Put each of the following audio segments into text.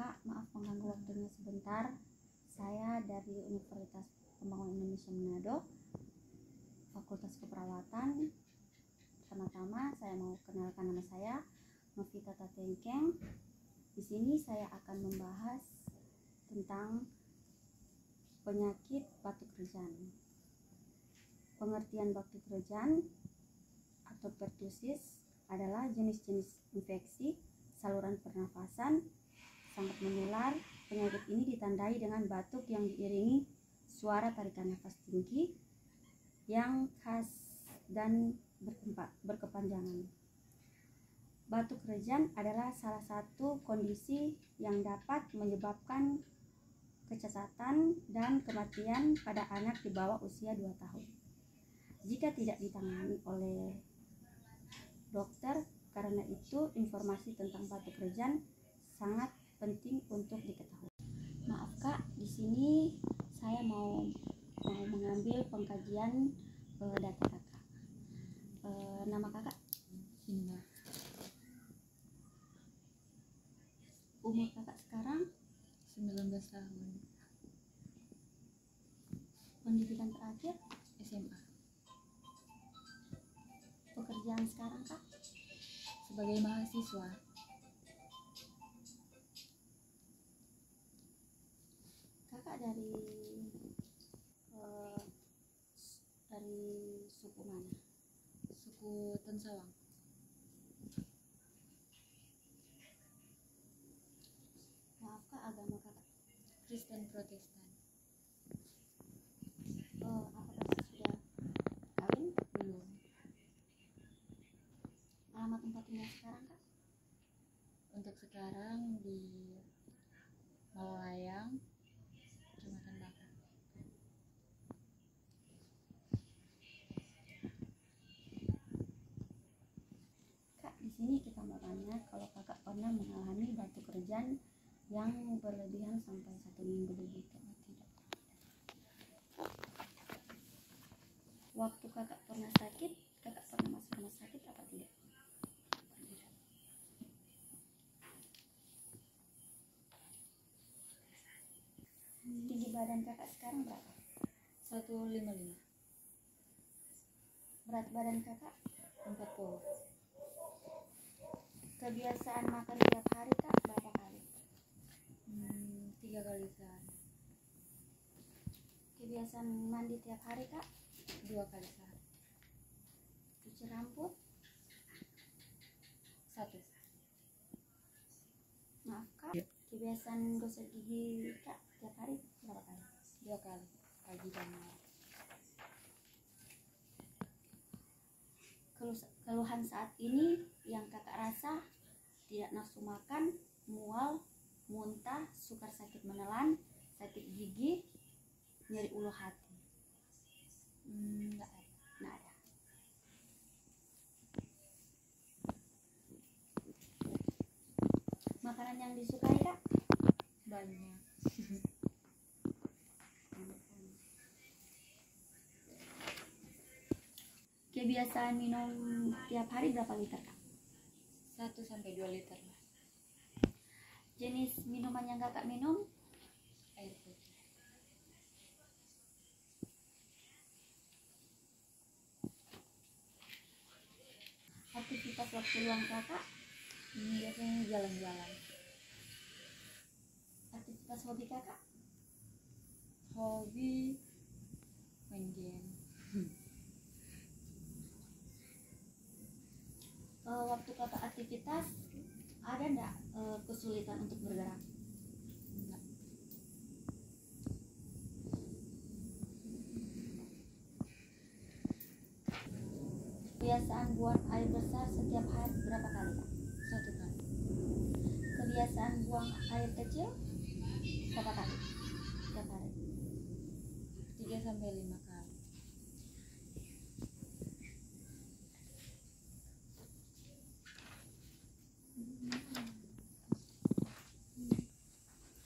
Kak, maaf mengganggu waktunya sebentar. Saya dari Universitas Pembangunan Indonesia Manado, Fakultas Keperawatan. Pertama-tama saya mau kenalkan nama saya, Novita Tatengkeng. Di sini saya akan membahas tentang penyakit batuk rejan. Pengertian batuk rejan atau pertusis adalah jenis-jenis infeksi saluran pernafasan sangat menular. Penyakit ini ditandai dengan batuk yang diiringi suara tarikan nafas tinggi yang khas dan berkepanjangan. Batuk rejan adalah salah satu kondisi yang dapat menyebabkan kecacatan dan kematian pada anak di bawah usia 2 tahun. Jika tidak ditangani oleh dokter, karena itu informasi tentang batuk rejan sangat penting untuk diketahui. Maaf Kak, di sini saya mau mengambil pengkajian data Kakak. Nama Kakak? Indah. Umur Kakak sekarang? 19 tahun. Pendidikan terakhir? SMA. Pekerjaan sekarang Kak? Sebagai mahasiswa. Kakak dari suku mana? Suku Tensawang. Maaf Kak, agama Kakak? Kristen Protestan. Apakah sudah kawin? Belum. Alamat tempat tinggal sekarang Kak? Untuk sekarang di Malayang, Kecamatan Bakar. Kak, di sini kita mau tanya kalau Kakak pernah mengalami batuk rejan yang berlebihan sampai 1 minggu lebih atau tidak? Waktu Kakak pernah sakit, Kakak pernah masuk rumah sakit apa tidak? Tidak. Tinggi badan Kakak sekarang berapa? 155. Berat badan Kakak? 40. Kebiasaan makan tiap hari Kak berapa kali? 3 kali sehari. Kebiasaan mandi tiap hari Kak? 2 kali sehari. Cuci rambut? 1. Maaf Kak, kebiasaan gosok gigi Kak tiap hari berapa kali? 2 kali, pagi dan malam. Keluhan saat ini yang Kakak rasa tidak nafsu makan, mual, muntah, sukar sakit menelan, sakit gigi, nyeri ulu hati? Enggak ada. Nggak ada. Makanan yang disukai Kak? Banyak. Kebiasaan minum tiap hari berapa liter Kak? 1-2 liter lah. Jenis minuman yang Kakak minum? Air putih. Aktivitas waktu luang Kakak? Biasanya jalan-jalan. Aktivitas hobi Kakak? Hobi main game. Waktu Kakak aktivitas ada enggak kesulitan untuk bergerak? Enggak. Kebiasaan buang air besar setiap hari berapa kali Kak? 1 kali. Kebiasaan buang air kecil berapa kali setiap hari? 3-5 kali.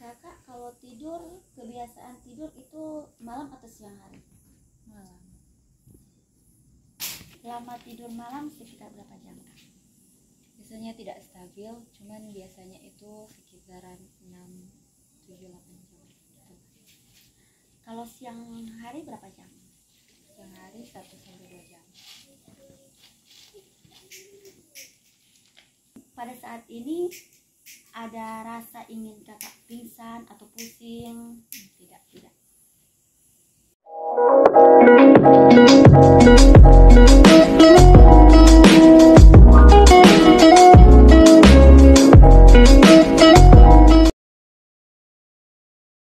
Kakak kalau tidur, kebiasaan tidur itu malam atau siang hari? Malam. Lama tidur malam sekitar berapa jam Kak? Biasanya Tidurnya tidak stabil, cuman biasanya itu sekitaran 6, 7, 8 jam gitu. Kalau siang hari berapa jam? Siang hari 1 sampai 2 jam. Pada saat ini ada rasa ingin kakak pingsan atau pusing? Tidak. Tidak.